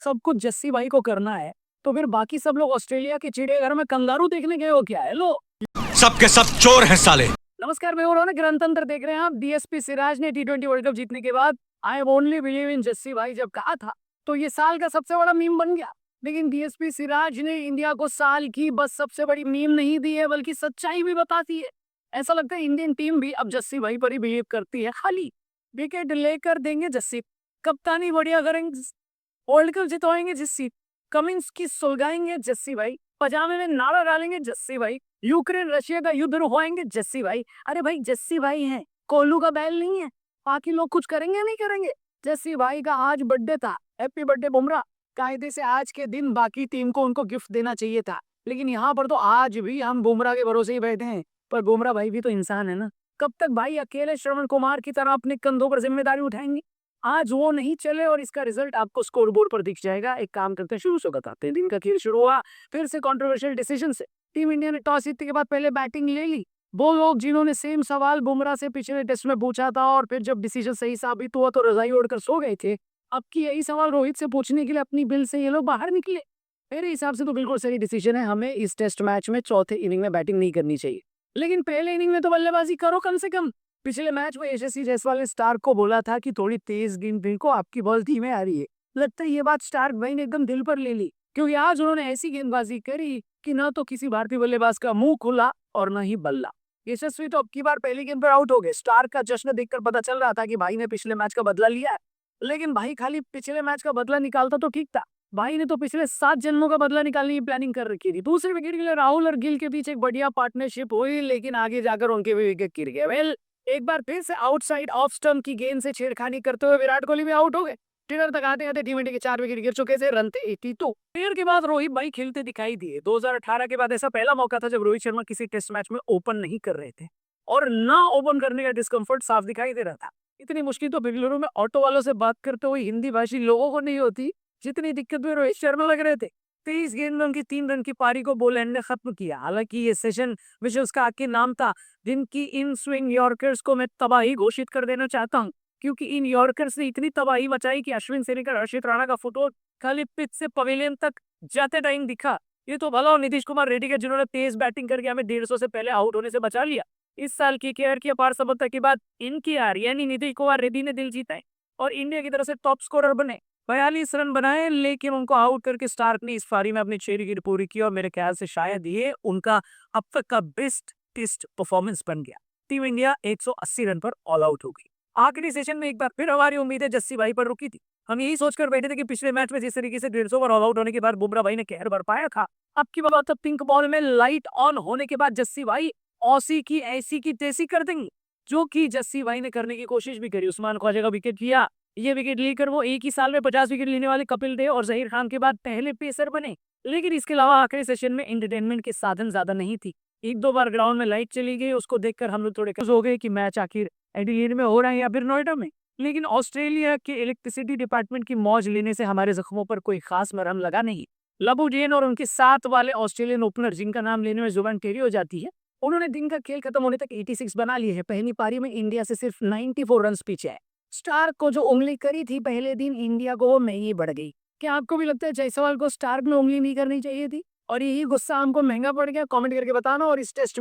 सब कुछ जस्सी भाई को करना है, तो फिर बाकी सब लोग ऑस्ट्रेलिया के चिड़ियाघर में कंगारू देखने गए हो क्या? हेलो, सबके सब चोर हैं साले। नमस्कार, मैं और गणतंत्र देख रहे हैं आप। डीएसपी सिराज ने टी20 वर्ल्ड कप जीतने के बाद I only believe in Jassi भाई जब कहा था, तो ये साल का सबसे बड़ा मीम बन गया। लेकिन डीएसपी सिराज ने इंडिया को साल की बस सबसे बड़ी मीम नहीं दी है, बल्कि सच्चाई भी बताती है। ऐसा लगता है इंडियन टीम भी अब जस्सी भाई पर ही बिलीव करती है। खाली विकेट लेकर देंगे जस्सी, कप्तानी बढ़िया करेंगे, वर्ल्ड कप जितवाएंगे जस्सी, कमिंस की सुलगाएंगे जस्सी भाई, पजामे में नारा डालेंगे जस्सी भाई, यूक्रेन रशिया का युद्ध रुकवाएंगे जस्सी भाई। अरे भाई जस्सी भाई हैं, कोहलू का बैल नहीं है। बाकी लोग कुछ करेंगे नहीं करेंगे। जस्सी भाई का आज बर्थडे था, हैप्पी बर्थडे बुमराह। कायदे से आज के दिन बाकी टीम को उनको गिफ्ट देना चाहिए था, लेकिन यहाँ पर तो आज भी हम बुमराह के भरोसे ही बैठे हैं। पर बुमराह भाई भी तो इंसान है ना। कब तक भाई अकेले श्रवण कुमार की तरह अपने कंधों पर जिम्मेदारी उठाएंगे? आज वो नहीं चले और इसका रिजल्ट आपको स्कोर बोर्ड पर दिख जाएगा। एक काम करते हैं, शुरू से बताते हैं। दिन का खेल शुरू हुआ फिर से कंट्रोवर्शियल डिसीजन से। टीम इंडिया ने टॉस जीतने के बाद पहले बैटिंग ले ली। वो लोग जिन्होंने सेम सवाल बुमराह से पिछले टेस्ट में पूछा था और फिर जब डिसीजन सही साबित हुआ तो रजाई ओढ़कर सो गए थे, अब की यही सवाल रोहित से पूछने के लिए अपनी बिल से ये लोग बाहर निकले। मेरे हिसाब से तो बिल्कुल सही डिसीजन है। हमें इस टेस्ट मैच में चौथे इनिंग में बैटिंग नहीं करनी चाहिए, लेकिन पहले इनिंग में तो बल्लेबाजी करो कम से कम। पिछले मैच में यशस्वी जायसवाल ने स्टार्क को बोला था कि थोड़ी तेज गेंद फेंको, आपकी बॉल धीमे आ रही है। लगता है ये बात स्टार्क भाई ने एकदम दिल पर ले ली, क्योंकि आज उन्होंने ऐसी गेंदबाजी करी कि ना तो किसी भारतीय बल्लेबाज का मुंह खुला और ना ही बल्ला। यशस्वी तो अब की बार पहली गेंद पर आउट हो गए। स्टार्क का जश्न देखकर पता चल रहा था कि भाई ने पिछले मैच का बदला लिया है। लेकिन भाई खाली पिछले मैच का बदला निकालता तो ठीक था, भाई ने तो पिछले 7 जन्मों का बदला निकालने की प्लानिंग कर रखी थी। दूसरे विकेट के लिए राहुल और गिल के बीच एक बढ़िया पार्टनरशिप हुई, लेकिन आगे जाकर उनके भी विकेट गिर गए। वेल, एक बार फिर से आउटसाइड ऑफ स्टंप की गेंद से छेड़खानी करते हुए विराट कोहली भी आउट हो गए। टिनर तक आते आते टी20 के 4 विकेट गिर चुके थे। रन थे 82। फिर के बाद रोहित भाई खेलते दिखाई दिए। 2018 के बाद ऐसा पहला मौका था जब रोहित शर्मा किसी टेस्ट मैच में ओपन नहीं कर रहे थे, और ना ओपन करने का डिस्कम्फर्ट साफ दिखाई दे रहा था। इतनी मुश्किल तो बेंगलुरु में ऑटो वालों से बात करते हुए हिंदी भाषी लोगों को नहीं होती, जितनी दिक्कत में रोहित शर्मा लग रहे थे। 23 गेंद में उनकी 3 रन की पारी को बोलैंड ने खत्म किया। हालांकि ये सेशन विशेष उसका आखिरी नाम था, जिनकी इन स्विंग यॉर्कर्स को मैं तबाही घोषित कर देना चाहता हूँ, क्योंकि इन यॉर्कर्स ने इतनी तबाही मचाई कि अश्विन सेनेकर, हर्षित राणा का फुटबॉल खाली पिच से पवेलियन तक जाते टाइम दिखा। ये तो भला और नीतीश कुमार रेड्डी के, जिन्होंने तेज बैटिंग करके हमें 150 से पहले आउट होने से बचा लिया। इस साल की केयर की अपार सफलता के बाद इनकी हार यानी नीतीश कुमार रेड्डी ने दिल जीता है और इंडिया की तरफ से टॉप स्कोरर बने। 42 रन बनाए, लेकिन उनको आउट करके स्टार्क ने इस पारी में अपनी 6 विकेट पूरी की और मेरे ख्याल से शायद ये उनका अब तक का बेस्ट टेस्ट परफॉर्मेंस बन गया। टीम इंडिया 180 रन पर ऑल आउट हो गई। आखिरी सेशन में एक बार फिर हमारी उम्मीदें जस्सी भाई पर रुकी थी। हम यही सोचकर बैठे थे कि पिछले मैच में जिस तरीके से 150 पर ऑल आउट होने के बाद बुमराह भाई ने कहर बरपाया था, अब की बात पिंक बॉल में लाइट ऑन होने के बाद जस्सी भाई औसी की ऐसी की तैसी कर देंगे, जो कि जस्सी भाई ने करने की कोशिश भी करी। उस्मान ख्वाजा का विकेट लिया। ये विकेट लेकर वो एक ही साल में 50 विकेट लेने वाले कपिल देव और जहीर खान के बाद पहले पेसर बने। लेकिन इसके अलावा आखिरी सेशन में एंटरटेनमेंट के साधन ज्यादा नहीं थी। 1-2 बार ग्राउंड में लाइट चली गई, उसको देखकर हम लोग थोड़े कंफ्यूज हो गए कि मैच आखिर एडिलेड में हो रहा है या फिर नोएडा में। लेकिन ऑस्ट्रेलिया के इलेक्ट्रिसिटी डिपार्टमेंट की मौज लेने से हमारे जख्मों पर कोई खास मरहम लगा नहीं। लबू जेन और उनके साथ वाले ऑस्ट्रेलियन ओपनर, जिनका नाम लेने में जुबान टेढ़ी हो जाती है, उन्होंने दिन का खेल खत्म होने तक 86 बना लिए हैं। पहली पारी में इंडिया से सिर्फ 94 रन पीछे है। स्टार्क को जो उंगली करी थी पहले दिन इंडिया को, वो महंगी पड़ गई। क्या आपको भी लगता है जायसवाल को स्टार्क में उंगली नहीं करनी चाहिए थी और यही गुस्सा हमको महंगा पड़ गया? कमेंट करके बताना। और इस टेस्ट